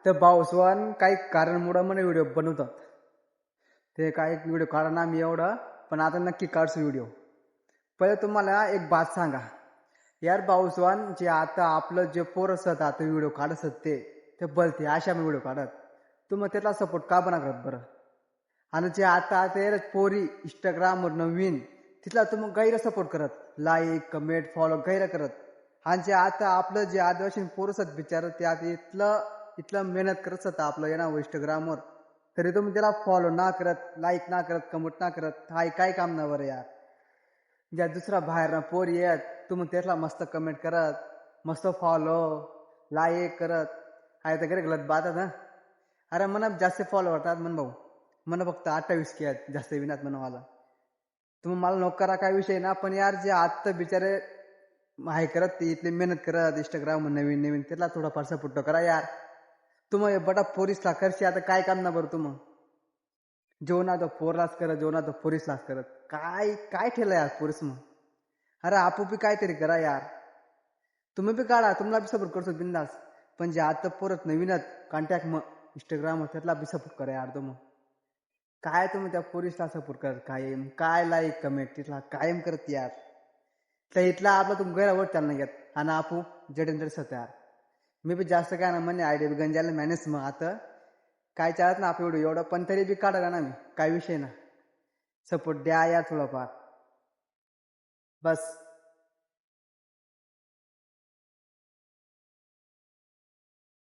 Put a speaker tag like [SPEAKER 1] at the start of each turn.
[SPEAKER 1] तर भाऊसवान काही कारणमुळे म्हणे व्हिडिओ बनवतात. ते काही व्हिडिओ काढा ना मी एवढं, पण आता नक्की काढतो व्हिडिओ. पहिले तुम्हाला एक बात सांगा यार, भाऊसवान जे आता आपलं जे पोर असत आता व्हिडिओ काढत असत ते बलते अशा मी व्हिडिओ काढत. तुम्ही त्याला सपोर्ट का बना करत बरं? आणि जे आता ते पोरी इंस्टाग्रामवर नवीन तिथला तुम्ही गैर सपोर्ट करत, लाईक कमेंट फॉलो गैर करत. आणि जे आता आपलं जे आदिवासी पोरं असत बिचार ते आता इथलं इथलं मेहनत करत असत आपलं येणार इंस्टाग्रामवर, तरी तुम्ही त्याला फॉलो ना करत, लाईक ना करत, कमेंट ना करत. हाय काय काम ना बरं यार? ज्या दुसरा बाहेर ना पोर येत तुम्ही त्याला मस्त कमेंट करत, मस्त फॉलो लाईक करत. आहे तर घरी गलत बात आहे ना. अरे म्हणा जास्त फॉलो होतात म्हण भाऊ, म्हणा फक्त 28 के आहेत जास्त विनात म्हणा मला. तुम्ही मला नको करा काय विषय ना, पण यार जे आत्ता बिचारे आहे करत ते इथले मेहनत करत इंस्टाग्राम नवीन नवीन त्याला थोडाफार सपोर्ट करा यार. तुम्ही बटा पोरीसला करशी आता काय काम ना बरं? तुम्ही जेवणा तर पोरलाच करत, जेवणा तर पोरीसलाच करत. काय काय ठेलं यार पोरीस मग? अरे आपू बी काहीतरी करा यार. तुम्ही बी काढा, तुम्हाला बी सपोर्ट करतो बिंदास. पण जे आता परत नवीनच कॉन्टॅक्ट मग इंस्टाग्राम त्यातला बी सपोर्ट करा यार. तुम्ही काय तुम्ही त्या पोरीसला सपोर्ट करत कायम, काय लाईक कमेंट तिथला कायम करत यार. तर इथला आपला तुम गैरवड चालणार घेत आणि आपू जडेंद्र सत्यार. मी बी जास्त काय ना म्हणे आयडिया बी गंजाला मॅनेज मग आता काय चालत ना आपण एवढं, पण तरी बी काढा ना मी काय विषय ना. सपोर्ट द्या यार थोडाफार बस.